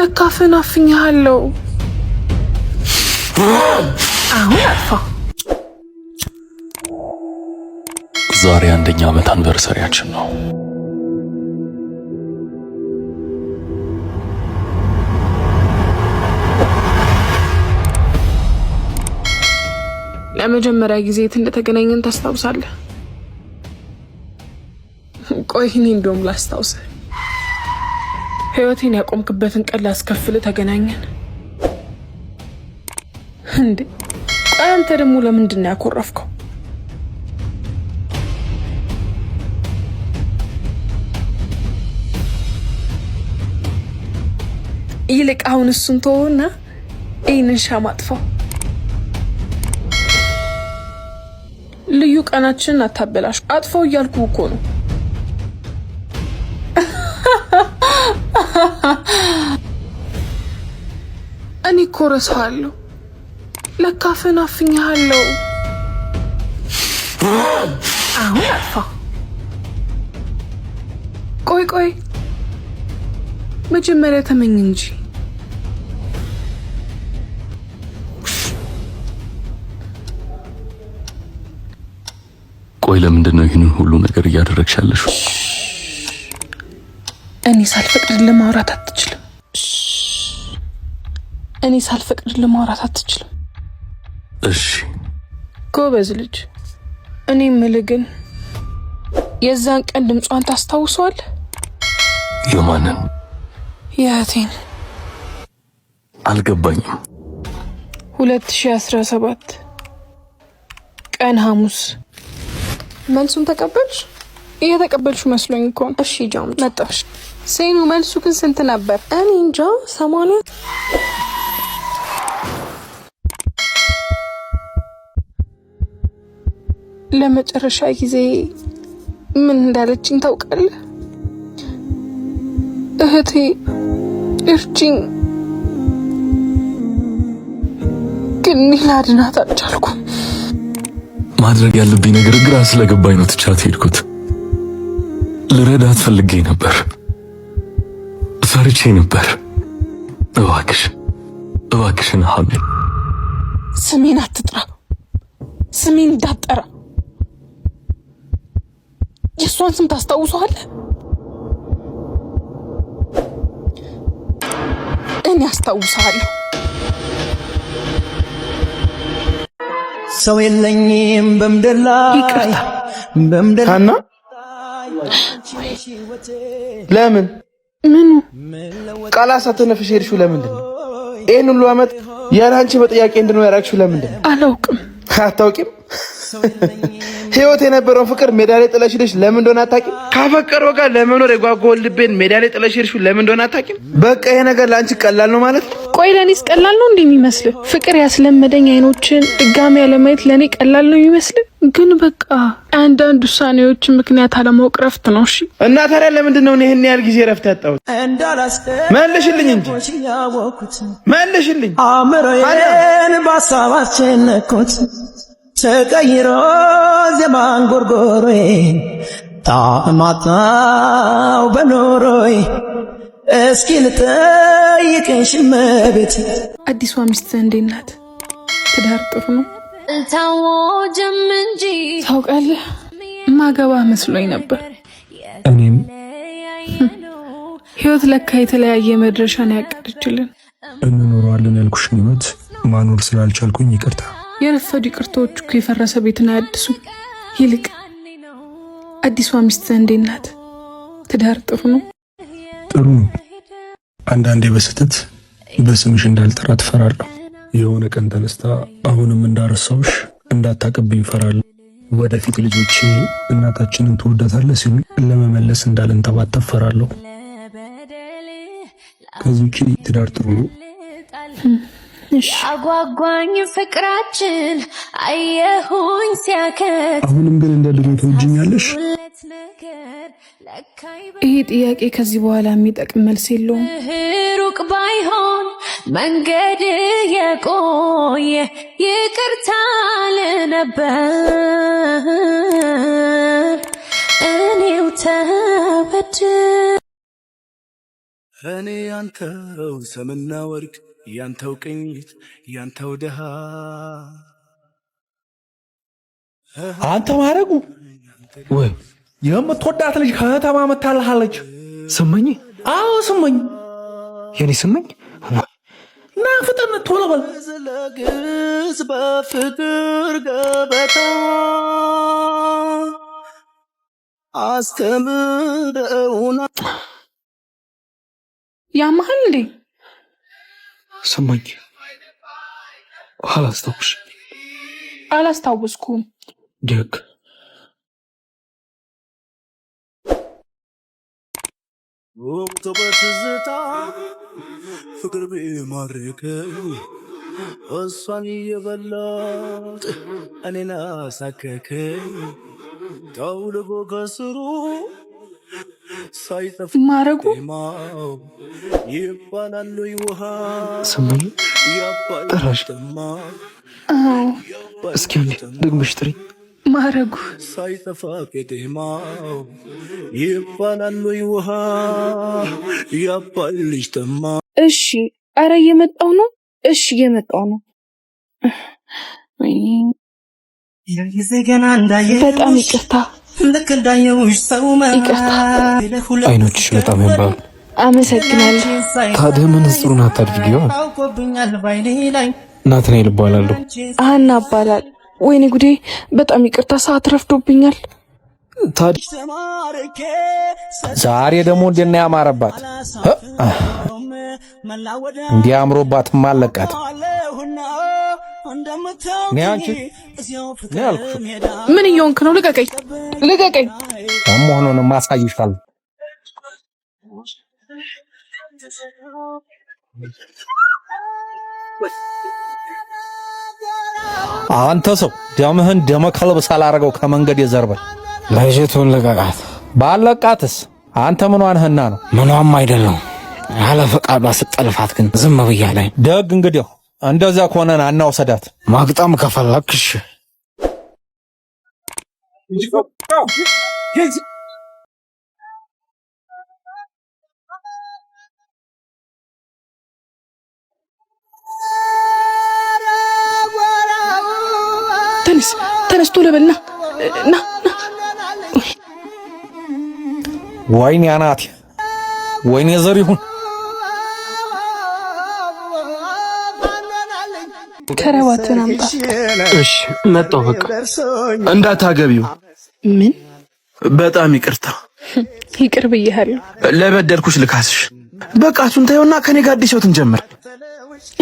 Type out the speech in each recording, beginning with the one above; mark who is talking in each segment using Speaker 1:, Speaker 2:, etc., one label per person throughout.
Speaker 1: ለካፍን አፍኛለሁ አሁን አጥፋ
Speaker 2: ዛሬ አንደኛ ዓመት አንቨርሰሪያችን ነው።
Speaker 1: ለመጀመሪያ ጊዜ የት እንደተገናኘን ታስታውሳለህ? ቆይ እኔ እንደውም ላስታውስህ። ህይወቴን ያቆምክበትን ቀን ላስከፍል ተገናኘን እንዴ? ቆይ አንተ ደግሞ ለምንድን ነው ያኮረፍከው? ይልቅ አሁን እሱን ተወውና ይህንን ሻማ አጥፋው። ልዩ ቀናችንን አታበላሽ። አጥፋው እያልኩ እኮ ነው። እኔ እኮ ረሳሃለሁ። ለካፍን አፍኛለሁ አሁን አጥፋ። ቆይ መጀመሪያ ተመኝ እንጂ።
Speaker 2: ቆይ ለምንድን ነው ይህንን ሁሉ ነገር እያደረግሽ ያለሽው?
Speaker 1: እኔ ሳልፈቅድ ለማውራት አትችልም። እኔ ሳልፈቅድ ለማውራት አትችልም።
Speaker 2: እሺ
Speaker 1: ጎበዝ ልጅ። እኔ የምልህ ግን የዛን ቀን ድምጿን ታስታውሰዋለህ?
Speaker 2: የማንን?
Speaker 1: የእህቴን።
Speaker 2: አልገባኝም።
Speaker 1: 2017 ቀን ሐሙስ። መልሱን ተቀበልሽ? እየተቀበልሽ መስሎኝ እኮ ነው። እሺ ጃም መጣሽ። ሴኑ መልሱ ግን ስንት ነበር? እኔ እንጃ 80። ለመጨረሻ ጊዜ ምን እንዳለችኝ ታውቃለህ? እህቴ እርጅኝ፣ ግን ላድናት አልቻልኩም።
Speaker 2: ማድረግ ያለብኝ ነገር ግራ ስለገባኝ ነው ትቻት ሄድኩት። ልረዳት ፈልጌ ነበር፣ ፈርቼ ነበር። እባክሽን ሐሜ፣
Speaker 1: ስሜን አትጥራ፣ ስሜን እንዳትጠራ። የእሷን ስም ታስታውሰዋለህ? እኔ አስታውሳለሁ።
Speaker 3: ሰው የለኝም በምድር ላይ።
Speaker 1: ይቅርታ
Speaker 4: ሀና፣ ለምን
Speaker 1: ምኑ
Speaker 4: ቃላት ሳትነፍሽ ሄድሽው? ለምንድን ነው ይሄን ሁሉ አመት ያለ አንቺ በጥያቄ እንድነው ያራክሽው? ለምንድን ነው?
Speaker 1: አላውቅም።
Speaker 4: አታውቂም? ህይወት የነበረውን ፍቅር ሜዳ ላይ ጥለሽ ሄድሽ። ለምን እንደሆነ አታውቂም? ካፈቀረው ጋር ለመኖር የጓጓው ልቤን ሜዳ ላይ ጥለሽ ሄድሽው። ለምን እንደሆነ አታውቂም? በቃ ይሄ ነገር ለአንቺ ቀላል ነው ማለት ነው?
Speaker 1: ቆይ ለኔስ ቀላል ነው እንደሚመስል? ፍቅር ያስለመደኝ አይኖችን ድጋሚ ያለማየት ለኔ ቀላል ነው የሚመስል? ግን በቃ አንዳንድ ውሳኔዎች ምክንያት አለማወቅ ረፍት ነው። እሺ
Speaker 4: እና ታዲያ ለምንድን ነው ይሄን ያህል ጊዜ ረፍት ያጣሁት? መልሽልኝ እንጂ መልሽልኝ።
Speaker 3: አምሮዬን በሀሳብ አስጨነቅኩት፣ ተቀይሮ ዜማን ጎርጎሮዬ ታማታው በኖሮዬ። እስኪ ልጠይቅሽ እመቤቴ፣
Speaker 1: አዲሷ ሚስትህ እንዴት ናት? ትዳር ጥሩ ነው?
Speaker 5: ታወጀም እንጂ
Speaker 1: ታውቃለህ፣ ማገባ መስሎኝ ነበር።
Speaker 2: እኔም
Speaker 1: ህይወት ለካ የተለያየ መድረሻን ያቀደችልን።
Speaker 2: እንኖረዋለን ያልኩሽን ህይወት ማኖር ስላልቻልኩኝ ይቅርታ።
Speaker 1: የረፈዱ ይቅርታዎች እኮ የፈረሰ ቤትን አያድሱም። ይልቅ አዲሷ ሚስትህ እንዴት ናት? ትዳር ጥሩ ነው?
Speaker 2: ጥሩ ነው። አንዳንዴ በስህተት በስምሽ እንዳልጠራ ትፈራለሁ። የሆነ ቀን ተነስታ አሁንም እንዳረሳውሽ እንዳታቀብኝ እፈራለሁ። ወደፊት ልጆቼ እናታችንን ትወዳታለህ ሲሉ ለመመለስ እንዳልንተባተብ እፈራለሁ። ከዚህ ውጪ ትዳር ጥሩ ነው።
Speaker 5: አጓጓኝ ፍቅራችን አየሁኝ ሲያከት።
Speaker 2: አሁንም ግን እንደ ድሮ ትወጂኛለሽ?
Speaker 1: ይሄ ጥያቄ ከዚህ በኋላ የሚጠቅም መልስ የለውም።
Speaker 5: ሩቅ ባይሆን መንገድ የቆየ ይቅርታ ልነበር እኔው ተበድ
Speaker 3: እኔ ያንተው ሰምና ወርቅ ያንተው ቅኝት ያንተው ደሃ
Speaker 6: አንተ ማረጉ ወይ የምትወዳት ልጅ ከተማ መታልሃለች።
Speaker 2: ስመኝ?
Speaker 6: አዎ ስመኝ፣
Speaker 2: የኔ ስመኝ
Speaker 6: ና ፍጠን ቶሎ በል።
Speaker 3: ስለግዝ በፍቅር ገበታ አስተምረውና
Speaker 1: ያመሃል እንዴ?
Speaker 2: ስመኝ
Speaker 1: አላስታውስኩም።
Speaker 2: ደግ
Speaker 3: ወቅቱ በትዝታ ፍቅር ቢማርከኝ እሷን እየበላጥ እኔን አሳከከኝ ጠውልጎ ከስሩ ሳይጠፍ
Speaker 1: ማረጉ
Speaker 3: ይባላል ውሃ
Speaker 2: ስመኝ ጥራሽ እስኪ አንዴ ደግመሽ ጥሪ።
Speaker 1: ማረጉ
Speaker 3: ሳይጠፋ ቄጤማው ይባላል ውሃ ያባል ልጅ ተማ።
Speaker 1: እሺ፣ አረ እየመጣው ነው። እሺ እየመጣው ነው። በጣም ይቅርታ።
Speaker 2: አይኖችሽ በጣም ያምራሉ።
Speaker 1: አመሰግናለሁ።
Speaker 2: ታዲያ መነጽሩን አታድርጊው። ናትናኤል እባላለሁ።
Speaker 1: አና እባላለሁ። ወይኔ ጉዴ፣ በጣም ይቅርታ፣ ሰዓት ረፍዶብኛል።
Speaker 6: ዛሬ ደግሞ እንደና ያማረባት እንዲህ አምሮባት ማለቃት አንቺ ያልኩሽ
Speaker 1: ምን እየሆንክ ነው? ልቀቀኝ፣ ልቀቀኝ።
Speaker 6: መሆኑን ማሳይሻል። አንተ ሰው ደምህን ደመ ከልብ ሳላረገው ከመንገድ የዘርበል
Speaker 2: ልጅቱን ልቀቃት።
Speaker 6: ባለቃትስ አንተ ምን ዋንህና ነው?
Speaker 2: ምኗም አይደለም። ያለ ፈቃዷ ስጠልፋት ግን ዝም ብያለሁ።
Speaker 6: ደግ እንግዲህ እንደዛ ከሆነን አናውሰዳት።
Speaker 2: ማግጣም ከፈለክሽ
Speaker 1: ተነስቶ ለበልና ና
Speaker 6: ወይኔ አናቴ፣ ወይኔ ዘሪሁን
Speaker 1: ከረባትን አምጣ።
Speaker 4: እሺ መጣሁ። በቃ እንዳታገቢው።
Speaker 1: ምን?
Speaker 4: በጣም ይቅርታ።
Speaker 1: ይቅር ብዬሃለሁ።
Speaker 4: ለበደልኩሽ ልካስሽ። በቃ እሱን ታየውና ከኔ ጋር አዲስ ህይወት እንጀምር።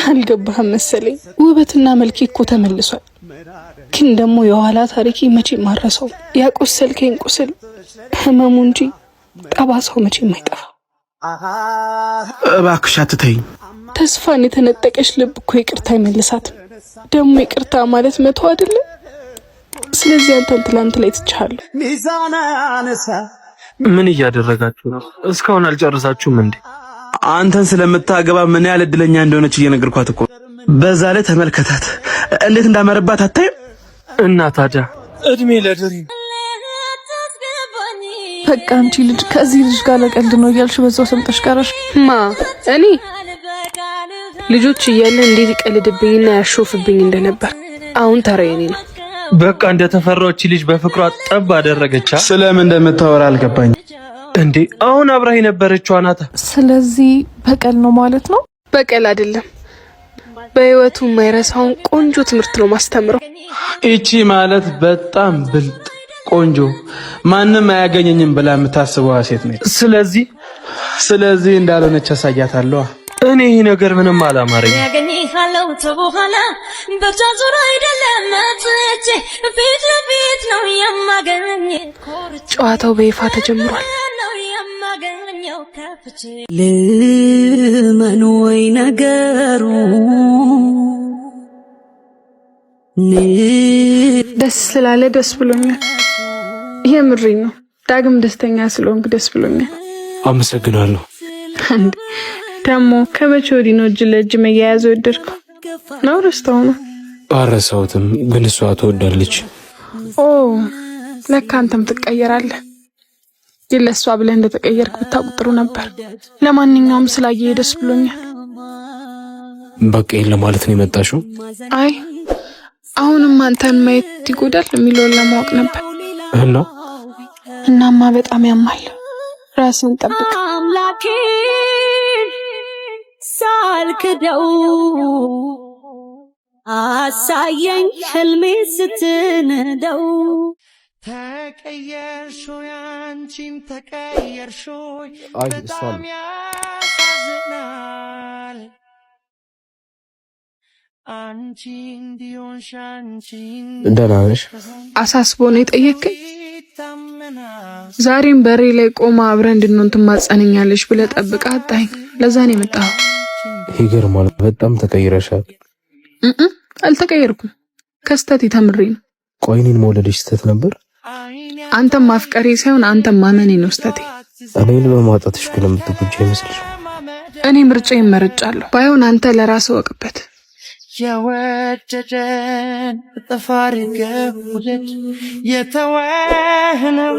Speaker 1: አልገባህም መሰለኝ። ውበትና መልኬ እኮ ተመልሷል። ግን ደግሞ የኋላ ታሪኬ መቼ ማረሰው። ያቆሰልከኝ ቁስል ህመሙ እንጂ ጠባሳው መቼ የማይጠፋ።
Speaker 4: እባክሽ አትተይኝ።
Speaker 1: ተስፋን የተነጠቀች ልብ እኮ ይቅርታ አይመልሳትም። ደግሞ ይቅርታ ማለት መተው አይደለም። ስለዚህ አንተን ትላንት ላይ ትቻለሁ።
Speaker 4: ምን እያደረጋችሁ ነው? እስካሁን አልጨረሳችሁም እንዴ? አንተን ስለምታገባ ምን ያህል እድለኛ እንደሆነች እየነገርኳት እኮ። በዛ ላይ ተመልከታት እንዴት እንዳመረባት አታይም? እና ታዲያ እድሜ ለድሪ።
Speaker 1: በቃ አንቺ ልጅ ከዚህ ልጅ ጋር ለቀልድ ነው እያልሽ በዛው ሰምጠሽ ቀረሽ። ማ እኔ ልጆች እያለ እንዴት ይቀልድብኝና ያሾፍብኝ እንደነበር አሁን ተራዬ ነው።
Speaker 4: በቃ እንደተፈራች ልጅ በፍቅሯ ጠብ አደረገቻ። ስለምን እንደምታወራ አልገባኝ እንዴ? አሁን አብራህ የነበረችው ናታ።
Speaker 1: ስለዚህ በቀል ነው ማለት ነው? በቀል አይደለም። በህይወቱ የማይረሳውን ቆንጆ ትምህርት ነው ማስተምረው።
Speaker 4: እቺ ማለት በጣም ብልጥ ቆንጆ ማንም አያገኘኝም ብላ የምታስበው ሴት ነች። ስለዚህ እንዳልሆነች አሳያታለሁ። እኔ ይሄ ነገር ምንም አላማረኝ።
Speaker 5: ያገኝሃለው ተቦሃላ በቻዙራ አይደለም መጥቼ ፊት ለፊት ነው የማገኝ።
Speaker 1: ጨዋታው በይፋ ተጀምሯል።
Speaker 5: ልመን ወይ ነገሩ
Speaker 1: ደስ ስላለ ደስ ብሎኛል። የምሬን ነው። ዳግም ደስተኛ ስለሆንክ ደስ ብሎኛል።
Speaker 2: አመሰግናለሁ።
Speaker 1: ደግሞ ከመቼ ወዲህ ነው እጅ ለእጅ መያያዝ ወደድከው? ነው ረስተው ነው?
Speaker 2: አረሳሁትም፣ ግን እሷ ትወዳለች።
Speaker 1: ኦ ለካ አንተም ትቀየራለህ። ለሷ ብለህ እንደተቀየርክ ብታውቅ ጥሩ ነበር። ለማንኛውም ስላየህ ደስ ብሎኛል።
Speaker 7: በቃ ይሄን ለማለት ነው የመጣሽው?
Speaker 1: አይ አሁንም አንተን ማየት ይጎዳል የሚለውን ለማወቅ ነበር። እናማ በጣም ያማል። ራስን ጠብቅ።
Speaker 5: አምላኬን ሳልክደው አሳየኝ ህልሜ ስትነደው
Speaker 3: ተቀየርሽ አንቺም ተቀየርሽ በጣም ያሳዝናል አንቺ እንዲሆንሽ አንቺ
Speaker 7: ደህና ነሽ?
Speaker 1: አሳስቦ ነው የጠየቅኝ። ዛሬም በሬ ላይ ቆማ አብረን እንድንሆን ትማጸነኛለሽ ብለህ ጠብቀህ አጣኝ። ለዛ ነው የመጣው።
Speaker 7: ይገርማል። በጣም ተቀይረሻል።
Speaker 1: አልተቀየርኩም። ከስተት ተምሬ ነው።
Speaker 7: ቆይ እኔን መውለድሽ ስተት ነበር?
Speaker 1: አንተም ማፍቀሬ ሳይሆን አንተም ማመኔ ነው ስተቴ።
Speaker 7: እኔን በማጣትሽ ግን የምትጎጂ አይመስልሽ?
Speaker 1: እኔ ምርጫዬን መርጫለሁ። ባይሆን አንተ ለራስህ ወቅበት።
Speaker 3: የወደደን ተፋርገ ውደድ የተወህነው